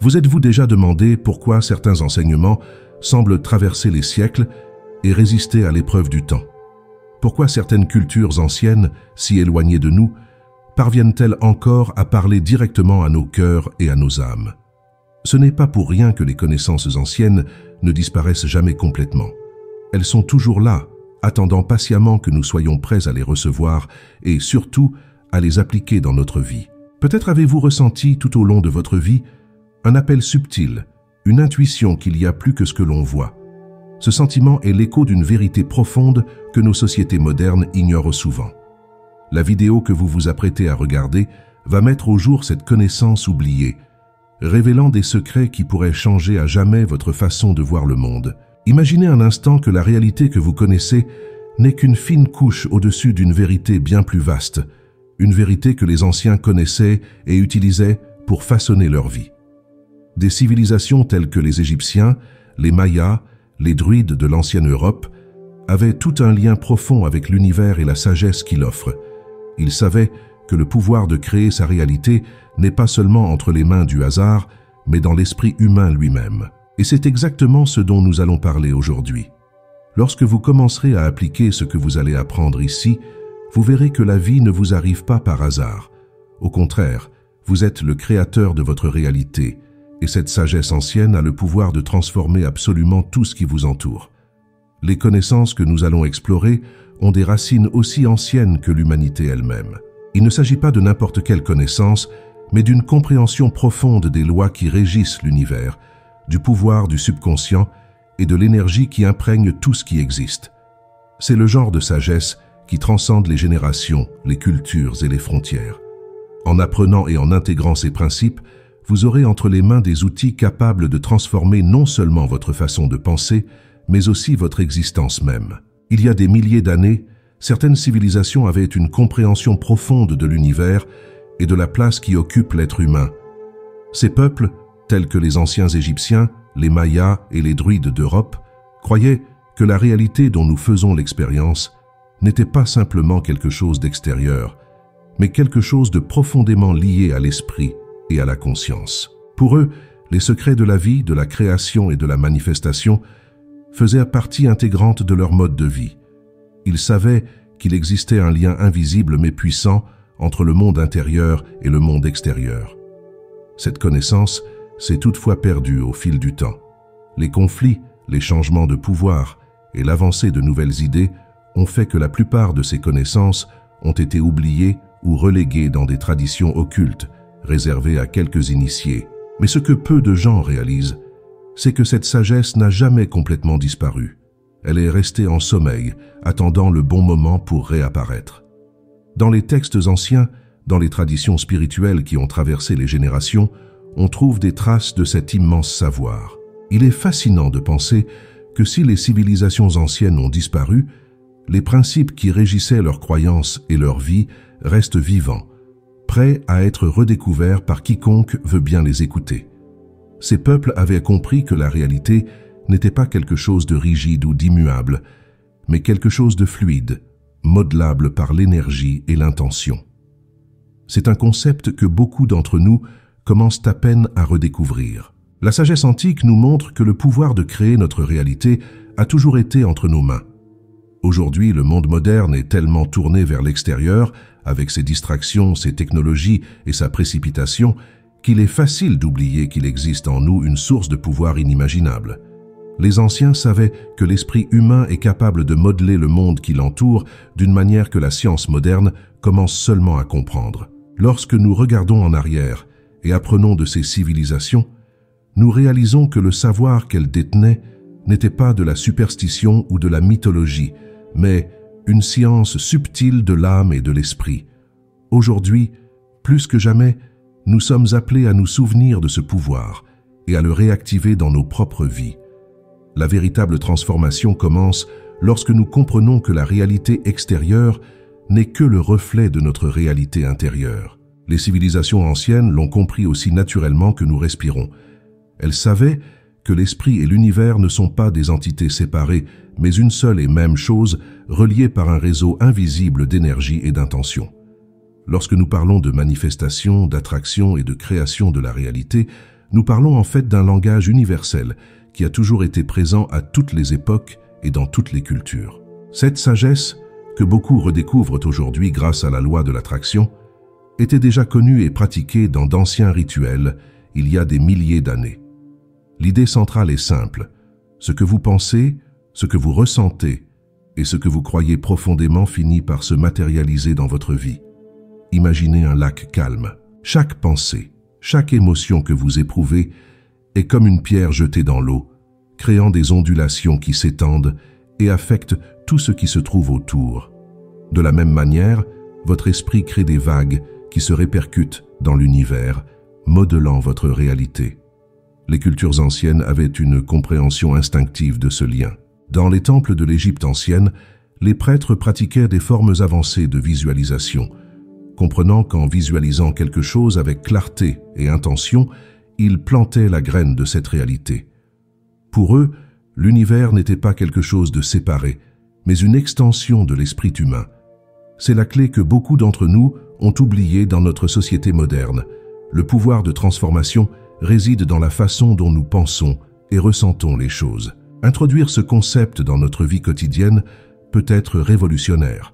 Vous êtes-vous déjà demandé pourquoi certains enseignements semblent traverser les siècles et résister à l'épreuve du temps? Pourquoi certaines cultures anciennes, si éloignées de nous, parviennent-elles encore à parler directement à nos cœurs et à nos âmes? Ce n'est pas pour rien que les connaissances anciennes ne disparaissent jamais complètement. Elles sont toujours là, attendant patiemment que nous soyons prêts à les recevoir et surtout à les appliquer dans notre vie. Peut-être avez-vous ressenti tout au long de votre vie un appel subtil, une intuition qu'il y a plus que ce que l'on voit. Ce sentiment est l'écho d'une vérité profonde que nos sociétés modernes ignorent souvent. La vidéo que vous vous apprêtez à regarder va mettre au jour cette connaissance oubliée, révélant des secrets qui pourraient changer à jamais votre façon de voir le monde. Imaginez un instant que la réalité que vous connaissez n'est qu'une fine couche au-dessus d'une vérité bien plus vaste, une vérité que les anciens connaissaient et utilisaient pour façonner leur vie. Des civilisations telles que les Égyptiens, les Mayas, les druides de l'ancienne Europe avaient tout un lien profond avec l'univers et la sagesse qu'il offre. Ils savaient que le pouvoir de créer sa réalité n'est pas seulement entre les mains du hasard, mais dans l'esprit humain lui-même. Et c'est exactement ce dont nous allons parler aujourd'hui. Lorsque vous commencerez à appliquer ce que vous allez apprendre ici, vous verrez que la vie ne vous arrive pas par hasard. Au contraire, vous êtes le créateur de votre réalité, et cette sagesse ancienne a le pouvoir de transformer absolument tout ce qui vous entoure. Les connaissances que nous allons explorer ont des racines aussi anciennes que l'humanité elle-même. Il ne s'agit pas de n'importe quelle connaissance, mais d'une compréhension profonde des lois qui régissent l'univers, du pouvoir du subconscient et de l'énergie qui imprègne tout ce qui existe. C'est le genre de sagesse qui transcende les générations, les cultures et les frontières. En apprenant et en intégrant ces principes, vous aurez entre les mains des outils capables de transformer non seulement votre façon de penser, mais aussi votre existence même. Il y a des milliers d'années, certaines civilisations avaient une compréhension profonde de l'univers et de la place qui occupe l'être humain. Ces peuples, tels que les anciens Égyptiens, les Mayas et les druides d'Europe, croyaient que la réalité dont nous faisons l'expérience n'était pas simplement quelque chose d'extérieur, mais quelque chose de profondément lié à l'esprit et à la conscience. Pour eux, les secrets de la vie, de la création et de la manifestation faisaient partie intégrante de leur mode de vie. Ils savaient qu'il existait un lien invisible mais puissant entre le monde intérieur et le monde extérieur. Cette connaissance s'est toutefois perdue au fil du temps. Les conflits, les changements de pouvoir et l'avancée de nouvelles idées ont fait que la plupart de ces connaissances ont été oubliées ou reléguées dans des traditions occultes, réservées à quelques initiés. Mais ce que peu de gens réalisent, c'est que cette sagesse n'a jamais complètement disparu. Elle est restée en sommeil, attendant le bon moment pour réapparaître. Dans les textes anciens, dans les traditions spirituelles qui ont traversé les générations, on trouve des traces de cet immense savoir. Il est fascinant de penser que si les civilisations anciennes ont disparu, les principes qui régissaient leurs croyances et leur vie restent vivants, prêts à être redécouverts par quiconque veut bien les écouter. Ces peuples avaient compris que la réalité n'était pas quelque chose de rigide ou d'immuable, mais quelque chose de fluide, modelable par l'énergie et l'intention. C'est un concept que beaucoup d'entre nous commencent à peine à redécouvrir. La sagesse antique nous montre que le pouvoir de créer notre réalité a toujours été entre nos mains. Aujourd'hui, le monde moderne est tellement tourné vers l'extérieur, avec ses distractions, ses technologies et sa précipitation, qu'il est facile d'oublier qu'il existe en nous une source de pouvoir inimaginable. Les anciens savaient que l'esprit humain est capable de modeler le monde qui l'entoure d'une manière que la science moderne commence seulement à comprendre. Lorsque nous regardons en arrière et apprenons de ces civilisations, nous réalisons que le savoir qu'elles détenaient n'était pas de la superstition ou de la mythologie, mais une science subtile de l'âme et de l'esprit. Aujourd'hui, plus que jamais, nous sommes appelés à nous souvenir de ce pouvoir et à le réactiver dans nos propres vies. La véritable transformation commence lorsque nous comprenons que la réalité extérieure n'est que le reflet de notre réalité intérieure. Les civilisations anciennes l'ont compris aussi naturellement que nous respirons. Elles savaient que l'esprit et l'univers ne sont pas des entités séparées, mais une seule et même chose, reliée par un réseau invisible d'énergie et d'intention. Lorsque nous parlons de manifestation, d'attraction et de création de la réalité, Nous parlons en fait d'un langage universel qui a toujours été présent à toutes les époques et dans toutes les cultures. Cette sagesse, que beaucoup redécouvrent aujourd'hui grâce à la loi de l'attraction, était déjà connue et pratiquée dans d'anciens rituels il y a des milliers d'années. L'idée centrale est simple. Ce que vous pensez, ce que vous ressentez et ce que vous croyez profondément finit par se matérialiser dans votre vie. Imaginez un lac calme. Chaque pensée, chaque émotion que vous éprouvez est comme une pierre jetée dans l'eau, créant des ondulations qui s'étendent et affectent tout ce qui se trouve autour. De la même manière, votre esprit crée des vagues qui se répercutent dans l'univers, modelant votre réalité. Les cultures anciennes avaient une compréhension instinctive de ce lien. Dans les temples de l'Égypte ancienne, les prêtres pratiquaient des formes avancées de visualisation, comprenant qu'en visualisant quelque chose avec clarté et intention, ils plantaient la graine de cette réalité. Pour eux, l'univers n'était pas quelque chose de séparé, mais une extension de l'esprit humain. C'est la clé que beaucoup d'entre nous ont oubliée dans notre société moderne. Le pouvoir de transformation réside dans la façon dont nous pensons et ressentons les choses. Introduire ce concept dans notre vie quotidienne peut être révolutionnaire.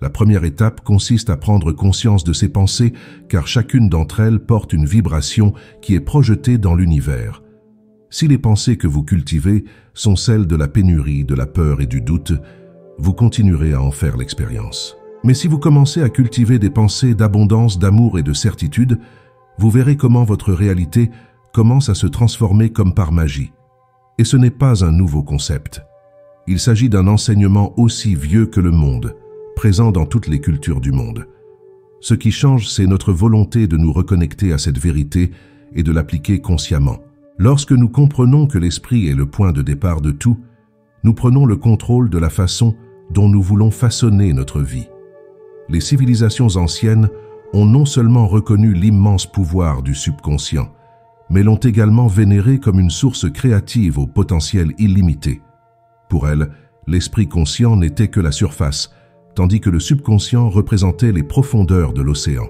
La première étape consiste à prendre conscience de ces pensées, car chacune d'entre elles porte une vibration qui est projetée dans l'univers. Si les pensées que vous cultivez sont celles de la pénurie, de la peur et du doute, vous continuerez à en faire l'expérience. Mais si vous commencez à cultiver des pensées d'abondance, d'amour et de certitude, vous verrez comment votre réalité commence à se transformer comme par magie. Et ce n'est pas un nouveau concept. Il s'agit d'un enseignement aussi vieux que le monde, présent dans toutes les cultures du monde. Ce qui change, c'est notre volonté de nous reconnecter à cette vérité et de l'appliquer consciemment. Lorsque nous comprenons que l'esprit est le point de départ de tout, nous prenons le contrôle de la façon dont nous voulons façonner notre vie. Les civilisations anciennes ont non seulement reconnu l'immense pouvoir du subconscient, mais l'ont également vénéré comme une source créative au potentiel illimité. Pour elles, l'esprit conscient n'était que la surface, tandis que le subconscient représentait les profondeurs de l'océan,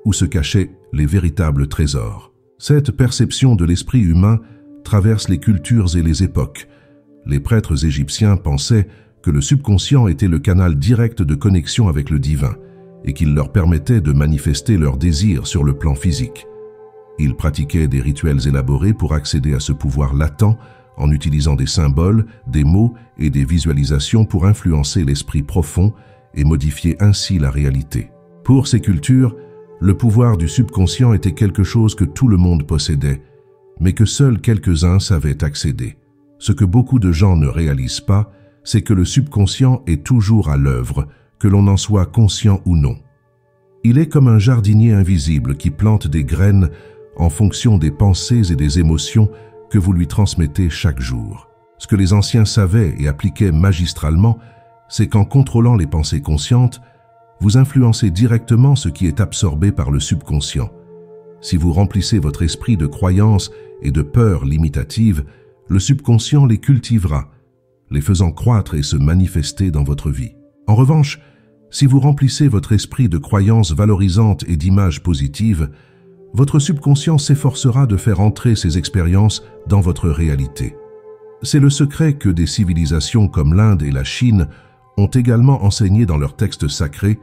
où se cachaient les véritables trésors. Cette perception de l'esprit humain traverse les cultures et les époques. Les prêtres égyptiens pensaient que le subconscient était le canal direct de connexion avec le divin et qu'il leur permettait de manifester leurs désirs sur le plan physique. Ils pratiquaient des rituels élaborés pour accéder à ce pouvoir latent en utilisant des symboles, des mots et des visualisations pour influencer l'esprit profond et modifier ainsi la réalité. Pour ces cultures, le pouvoir du subconscient était quelque chose que tout le monde possédait, mais que seuls quelques-uns savaient accéder. Ce que beaucoup de gens ne réalisent pas, c'est que le subconscient est toujours à l'œuvre, que l'on en soit conscient ou non. Il est comme un jardinier invisible qui plante des graines en fonction des pensées et des émotions que vous lui transmettez chaque jour. Ce que les anciens savaient et appliquaient magistralement, c'est qu'en contrôlant les pensées conscientes, vous influencez directement ce qui est absorbé par le subconscient. Si vous remplissez votre esprit de croyances et de peurs limitatives, le subconscient les cultivera, les faisant croître et se manifester dans votre vie. En revanche, si vous remplissez votre esprit de croyances valorisantes et d'images positives, votre subconscient s'efforcera de faire entrer ces expériences dans votre réalité. C'est le secret que des civilisations comme l'Inde et la Chine ont également enseigné dans leurs textes sacrés.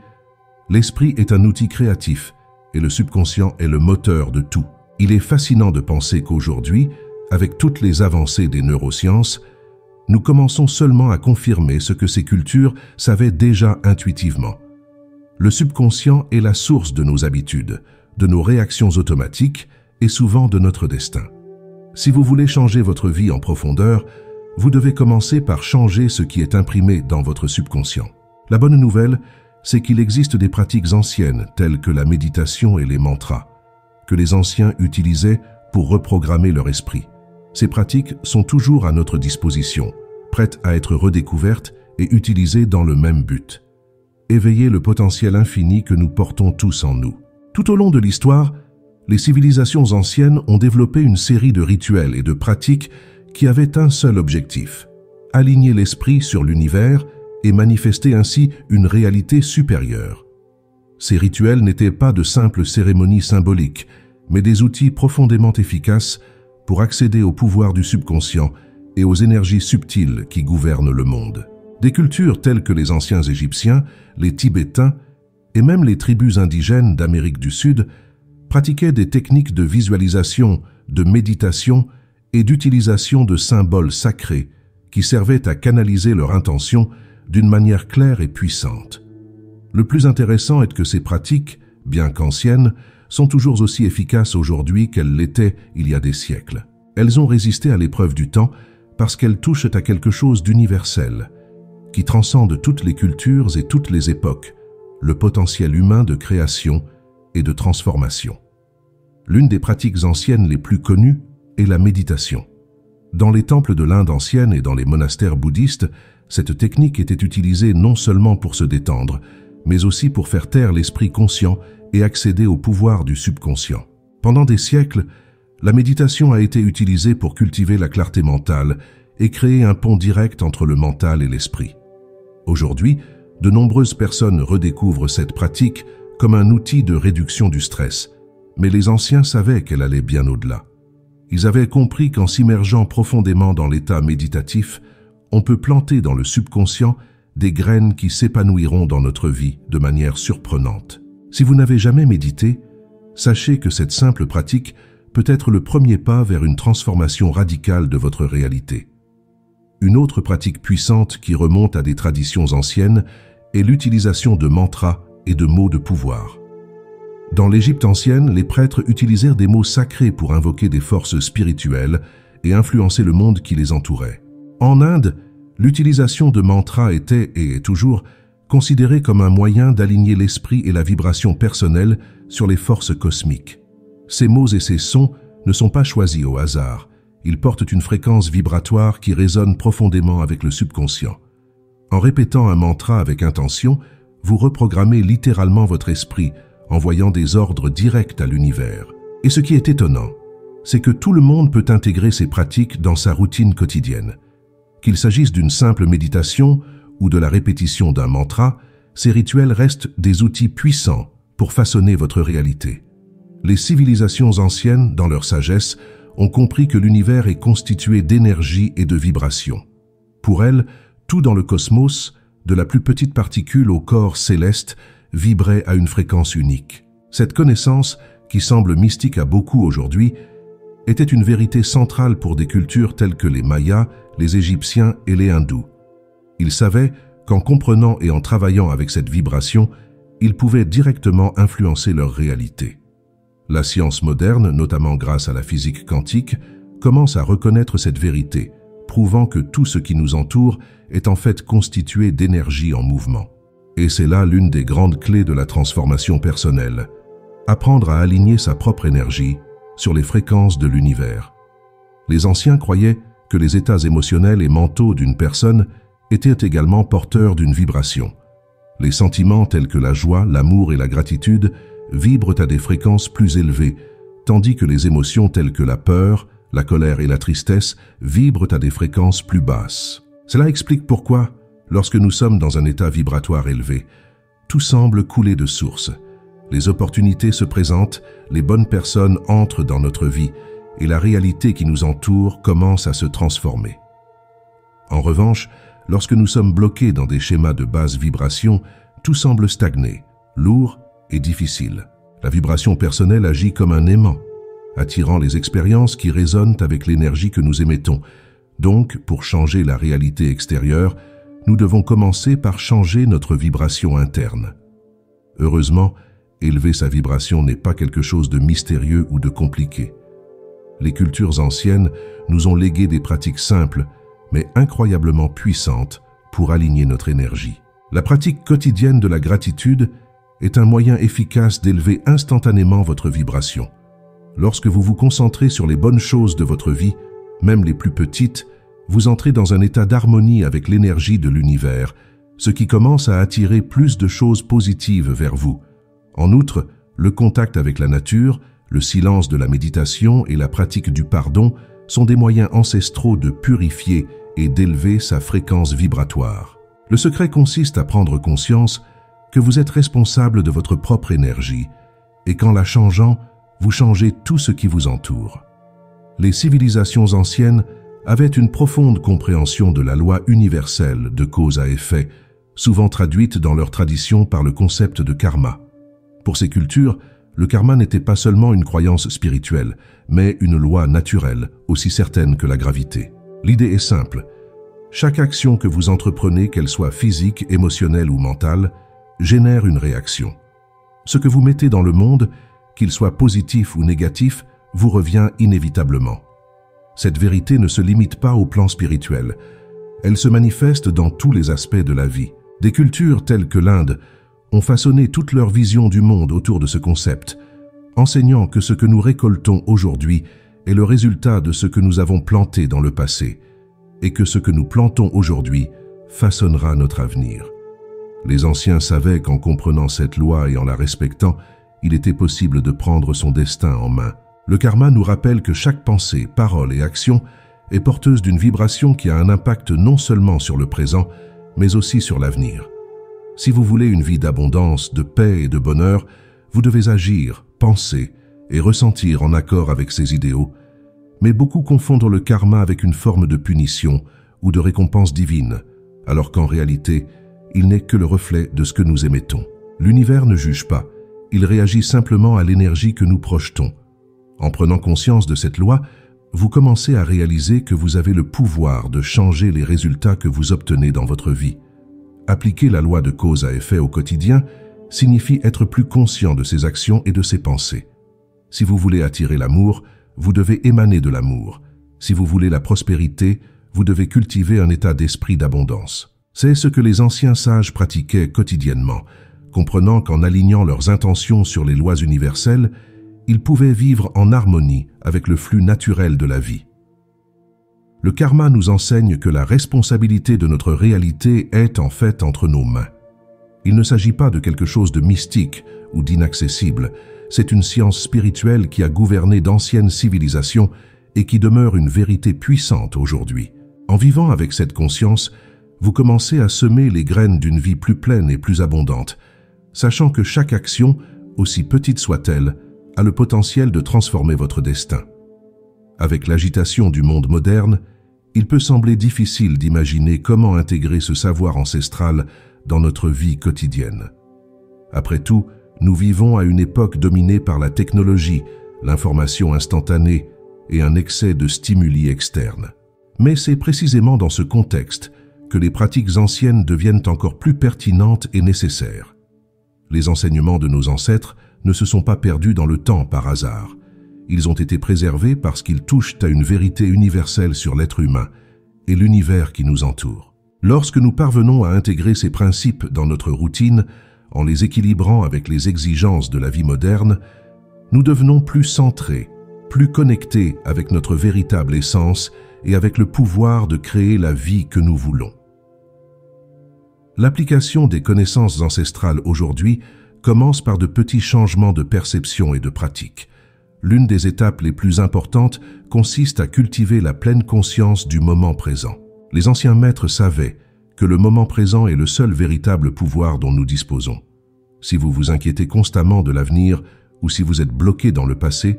L'esprit est un outil créatif et le subconscient est le moteur de tout. Il est fascinant de penser qu'aujourd'hui, avec toutes les avancées des neurosciences, nous commençons seulement à confirmer ce que ces cultures savaient déjà intuitivement. Le subconscient est la source de nos habitudes, de nos réactions automatiques et souvent de notre destin. Si vous voulez changer votre vie en profondeur, vous devez commencer par changer ce qui est imprimé dans votre subconscient. La bonne nouvelle, c'est qu'il existe des pratiques anciennes telles que la méditation et les mantras, que les anciens utilisaient pour reprogrammer leur esprit. Ces pratiques sont toujours à notre disposition, prêtes à être redécouvertes et utilisées dans le même but. Éveiller le potentiel infini que nous portons tous en nous. Tout au long de l'histoire, les civilisations anciennes ont développé une série de rituels et de pratiques qui avaient un seul objectif: aligner l'esprit sur l'univers et manifester ainsi une réalité supérieure. Ces rituels n'étaient pas de simples cérémonies symboliques, mais des outils profondément efficaces pour accéder au pouvoir du subconscient et aux énergies subtiles qui gouvernent le monde. Des cultures telles que les anciens Égyptiens, les Tibétains et même les tribus indigènes d'Amérique du Sud pratiquaient des techniques de visualisation, de méditation et d'utilisation de symboles sacrés qui servaient à canaliser leur intention d'une manière claire et puissante. Le plus intéressant est que ces pratiques, bien qu'anciennes, sont toujours aussi efficaces aujourd'hui qu'elles l'étaient il y a des siècles. Elles ont résisté à l'épreuve du temps parce qu'elles touchent à quelque chose d'universel, qui transcende toutes les cultures et toutes les époques, le potentiel humain de création et de transformation. L'une des pratiques anciennes les plus connues est la méditation. Dans les temples de l'Inde ancienne et dans les monastères bouddhistes, cette technique était utilisée non seulement pour se détendre, mais aussi pour faire taire l'esprit conscient et accéder au pouvoir du subconscient. Pendant des siècles, la méditation a été utilisée pour cultiver la clarté mentale et créer un pont direct entre le mental et l'esprit. Aujourd'hui, de nombreuses personnes redécouvrent cette pratique comme un outil de réduction du stress, mais les anciens savaient qu'elle allait bien au-delà. Ils avaient compris qu'en s'immergeant profondément dans l'état méditatif, on peut planter dans le subconscient des graines qui s'épanouiront dans notre vie de manière surprenante. Si vous n'avez jamais médité, sachez que cette simple pratique peut être le premier pas vers une transformation radicale de votre réalité. Une autre pratique puissante qui remonte à des traditions anciennes est l'utilisation de mantras et de mots de pouvoir. Dans l'Égypte ancienne, les prêtres utilisèrent des mots sacrés pour invoquer des forces spirituelles et influencer le monde qui les entourait. En Inde, l'utilisation de mantras était, et est toujours, considérée comme un moyen d'aligner l'esprit et la vibration personnelle sur les forces cosmiques. Ces mots et ces sons ne sont pas choisis au hasard. Ils portent une fréquence vibratoire qui résonne profondément avec le subconscient. En répétant un mantra avec intention, vous reprogrammez littéralement votre esprit, envoyant des ordres directs à l'univers. Et ce qui est étonnant, c'est que tout le monde peut intégrer ces pratiques dans sa routine quotidienne. Qu'il s'agisse d'une simple méditation ou de la répétition d'un mantra, ces rituels restent des outils puissants pour façonner votre réalité. Les civilisations anciennes, dans leur sagesse, ont compris que l'univers est constitué d'énergie et de vibrations. Pour elles, tout dans le cosmos, de la plus petite particule au corps céleste, vibrait à une fréquence unique. Cette connaissance, qui semble mystique à beaucoup aujourd'hui, était une vérité centrale pour des cultures telles que les Mayas, les Égyptiens et les Hindous. Ils savaient qu'en comprenant et en travaillant avec cette vibration, ils pouvaient directement influencer leur réalité. La science moderne, notamment grâce à la physique quantique, commence à reconnaître cette vérité, prouvant que tout ce qui nous entoure est en fait constitué d'énergie en mouvement. Et c'est là l'une des grandes clés de la transformation personnelle, apprendre à aligner sa propre énergie sur les fréquences de l'univers. Les anciens croyaient que les états émotionnels et mentaux d'une personne étaient également porteurs d'une vibration. Les sentiments tels que la joie, l'amour et la gratitude vibrent à des fréquences plus élevées, tandis que les émotions telles que la peur, la colère et la tristesse vibrent à des fréquences plus basses. Cela explique pourquoi, lorsque nous sommes dans un état vibratoire élevé, tout semble couler de source. Les opportunités se présentent, les bonnes personnes entrent dans notre vie et la réalité qui nous entoure commence à se transformer. En revanche, lorsque nous sommes bloqués dans des schémas de basse vibration, tout semble stagner, lourd et difficile. La vibration personnelle agit comme un aimant, attirant les expériences qui résonnent avec l'énergie que nous émettons. Donc, pour changer la réalité extérieure, nous devons commencer par changer notre vibration interne. Heureusement, élever sa vibration n'est pas quelque chose de mystérieux ou de compliqué. Les cultures anciennes nous ont légué des pratiques simples, mais incroyablement puissantes pour aligner notre énergie. La pratique quotidienne de la gratitude est un moyen efficace d'élever instantanément votre vibration. Lorsque vous vous concentrez sur les bonnes choses de votre vie, même les plus petites, vous entrez dans un état d'harmonie avec l'énergie de l'univers, ce qui commence à attirer plus de choses positives vers vous. En outre, le contact avec la nature, le silence de la méditation et la pratique du pardon sont des moyens ancestraux de purifier et d'élever sa fréquence vibratoire. Le secret consiste à prendre conscience que vous êtes responsable de votre propre énergie et qu'en la changeant, vous changez tout ce qui vous entoure. Les civilisations anciennes avaient une profonde compréhension de la loi universelle de cause à effet, souvent traduite dans leur tradition par le concept de karma. Pour ces cultures, le karma n'était pas seulement une croyance spirituelle, mais une loi naturelle, aussi certaine que la gravité. L'idée est simple. Chaque action que vous entreprenez, qu'elle soit physique, émotionnelle ou mentale, génère une réaction. Ce que vous mettez dans le monde, qu'il soit positif ou négatif, vous revient inévitablement. Cette vérité ne se limite pas au plan spirituel. Elle se manifeste dans tous les aspects de la vie. Des cultures telles que l'Inde ont façonné toute leur vision du monde autour de ce concept, enseignant que ce que nous récoltons aujourd'hui est le résultat de ce que nous avons planté dans le passé, et que ce que nous plantons aujourd'hui façonnera notre avenir. Les anciens savaient qu'en comprenant cette loi et en la respectant, il était possible de prendre son destin en main. Le karma nous rappelle que chaque pensée, parole et action est porteuse d'une vibration qui a un impact non seulement sur le présent, mais aussi sur l'avenir. Si vous voulez une vie d'abondance, de paix et de bonheur, vous devez agir, penser et ressentir en accord avec ces idéaux. Mais beaucoup confondent le karma avec une forme de punition ou de récompense divine, alors qu'en réalité, il n'est que le reflet de ce que nous émettons. L'univers ne juge pas, il réagit simplement à l'énergie que nous projetons. En prenant conscience de cette loi, vous commencez à réaliser que vous avez le pouvoir de changer les résultats que vous obtenez dans votre vie. Appliquer la loi de cause à effet au quotidien signifie être plus conscient de ses actions et de ses pensées. Si vous voulez attirer l'amour, vous devez émaner de l'amour. Si vous voulez la prospérité, vous devez cultiver un état d'esprit d'abondance. C'est ce que les anciens sages pratiquaient quotidiennement, comprenant qu'en alignant leurs intentions sur les lois universelles, ils pouvaient vivre en harmonie avec le flux naturel de la vie. Le karma nous enseigne que la responsabilité de notre réalité est en fait entre nos mains. Il ne s'agit pas de quelque chose de mystique ou d'inaccessible, c'est une science spirituelle qui a gouverné d'anciennes civilisations et qui demeure une vérité puissante aujourd'hui. En vivant avec cette conscience, vous commencez à semer les graines d'une vie plus pleine et plus abondante, sachant que chaque action, aussi petite soit-elle, a le potentiel de transformer votre destin. Avec l'agitation du monde moderne, il peut sembler difficile d'imaginer comment intégrer ce savoir ancestral dans notre vie quotidienne. Après tout, nous vivons à une époque dominée par la technologie, l'information instantanée et un excès de stimuli externes. Mais c'est précisément dans ce contexte que les pratiques anciennes deviennent encore plus pertinentes et nécessaires. Les enseignements de nos ancêtres ne se sont pas perdus dans le temps par hasard. Ils ont été préservés parce qu'ils touchent à une vérité universelle sur l'être humain et l'univers qui nous entoure. Lorsque nous parvenons à intégrer ces principes dans notre routine, en les équilibrant avec les exigences de la vie moderne, nous devenons plus centrés, plus connectés avec notre véritable essence et avec le pouvoir de créer la vie que nous voulons. L'application des connaissances ancestrales aujourd'hui commence par de petits changements de perception et de pratique. L'une des étapes les plus importantes consiste à cultiver la pleine conscience du moment présent. Les anciens maîtres savaient que le moment présent est le seul véritable pouvoir dont nous disposons. Si vous vous inquiétez constamment de l'avenir ou si vous êtes bloqué dans le passé,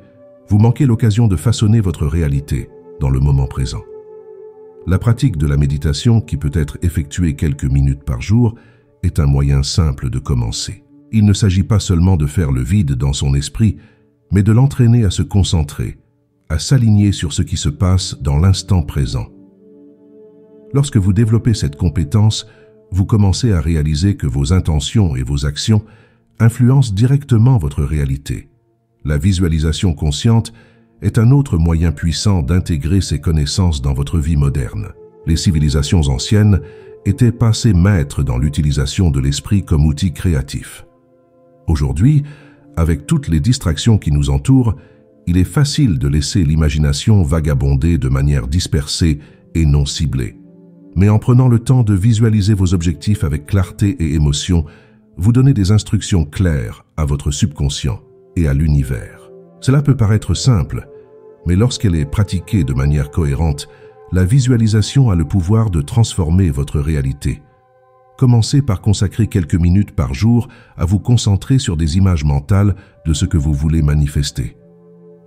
vous manquez l'occasion de façonner votre réalité dans le moment présent. La pratique de la méditation, qui peut être effectuée quelques minutes par jour, est un moyen simple de commencer. Il ne s'agit pas seulement de faire le vide dans son esprit, mais de l'entraîner à se concentrer, à s'aligner sur ce qui se passe dans l'instant présent. Lorsque vous développez cette compétence, vous commencez à réaliser que vos intentions et vos actions influencent directement votre réalité. La visualisation consciente est un autre moyen puissant d'intégrer ces connaissances dans votre vie moderne. Les civilisations anciennes étaient passées maîtres dans l'utilisation de l'esprit comme outil créatif. Aujourd'hui, avec toutes les distractions qui nous entourent, il est facile de laisser l'imagination vagabonder de manière dispersée et non ciblée. Mais en prenant le temps de visualiser vos objectifs avec clarté et émotion, vous donnez des instructions claires à votre subconscient et à l'univers. Cela peut paraître simple, mais lorsqu'elle est pratiquée de manière cohérente, la visualisation a le pouvoir de transformer votre réalité. Commencez par consacrer quelques minutes par jour à vous concentrer sur des images mentales de ce que vous voulez manifester.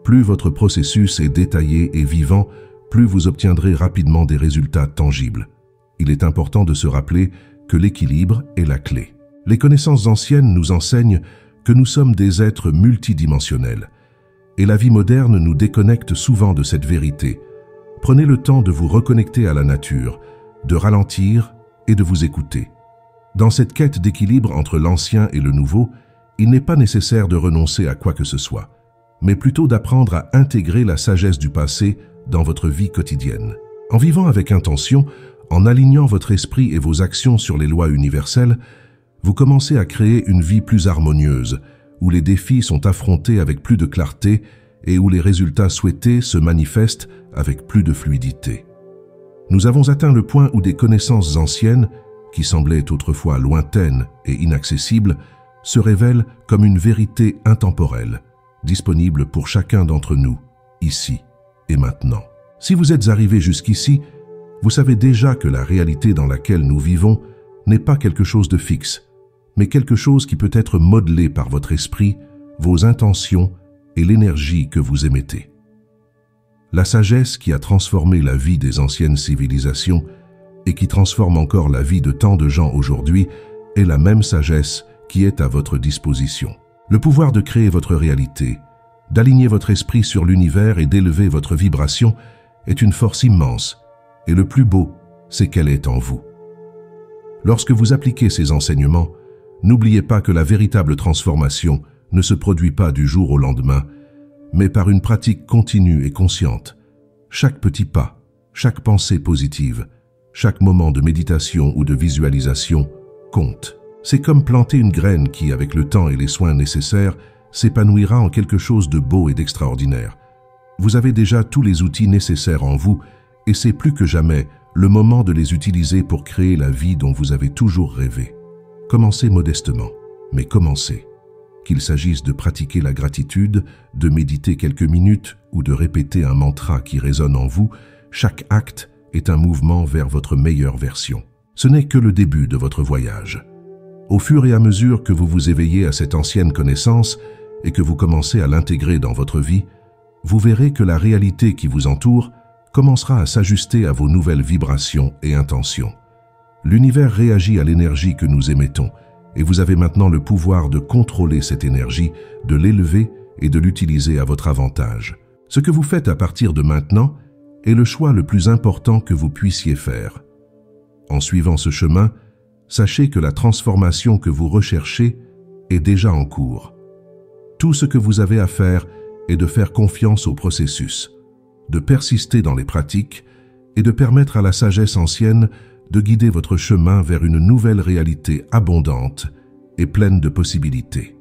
Plus votre processus est détaillé et vivant, plus vous obtiendrez rapidement des résultats tangibles. Il est important de se rappeler que l'équilibre est la clé. Les connaissances anciennes nous enseignent que nous sommes des êtres multidimensionnels, et la vie moderne nous déconnecte souvent de cette vérité. Prenez le temps de vous reconnecter à la nature, de ralentir et de vous écouter. Dans cette quête d'équilibre entre l'ancien et le nouveau, il n'est pas nécessaire de renoncer à quoi que ce soit, mais plutôt d'apprendre à intégrer la sagesse du passé dans votre vie quotidienne. En vivant avec intention, en alignant votre esprit et vos actions sur les lois universelles, vous commencez à créer une vie plus harmonieuse, où les défis sont affrontés avec plus de clarté et où les résultats souhaités se manifestent avec plus de fluidité. Nous avons atteint le point où des connaissances anciennes, qui semblaient autrefois lointaines et inaccessibles, se révèlent comme une vérité intemporelle, disponible pour chacun d'entre nous, ici et maintenant. Si vous êtes arrivé jusqu'ici, vous savez déjà que la réalité dans laquelle nous vivons n'est pas quelque chose de fixe, mais quelque chose qui peut être modelé par votre esprit, vos intentions et l'énergie que vous émettez. La sagesse qui a transformé la vie des anciennes civilisations et qui transforme encore la vie de tant de gens aujourd'hui est la même sagesse qui est à votre disposition. Le pouvoir de créer votre réalité, d'aligner votre esprit sur l'univers et d'élever votre vibration est une force immense, et le plus beau, c'est qu'elle est en vous. Lorsque vous appliquez ces enseignements, n'oubliez pas que la véritable transformation ne se produit pas du jour au lendemain, mais par une pratique continue et consciente. Chaque petit pas, chaque pensée positive, chaque moment de méditation ou de visualisation compte. C'est comme planter une graine qui, avec le temps et les soins nécessaires, s'épanouira en quelque chose de beau et d'extraordinaire. Vous avez déjà tous les outils nécessaires en vous et c'est plus que jamais le moment de les utiliser pour créer la vie dont vous avez toujours rêvé. Commencez modestement, mais commencez. Qu'il s'agisse de pratiquer la gratitude, de méditer quelques minutes ou de répéter un mantra qui résonne en vous, chaque acte est un mouvement vers votre meilleure version. Ce n'est que le début de votre voyage. Au fur et à mesure que vous vous éveillez à cette ancienne connaissance et que vous commencez à l'intégrer dans votre vie, vous verrez que la réalité qui vous entoure commencera à s'ajuster à vos nouvelles vibrations et intentions. L'univers réagit à l'énergie que nous émettons et vous avez maintenant le pouvoir de contrôler cette énergie, de l'élever et de l'utiliser à votre avantage. Ce que vous faites à partir de maintenant est le choix le plus important que vous puissiez faire. En suivant ce chemin, sachez que la transformation que vous recherchez est déjà en cours. Tout ce que vous avez à faire est de faire confiance au processus, de persister dans les pratiques et de permettre à la sagesse ancienne de guider votre chemin vers une nouvelle réalité abondante et pleine de possibilités.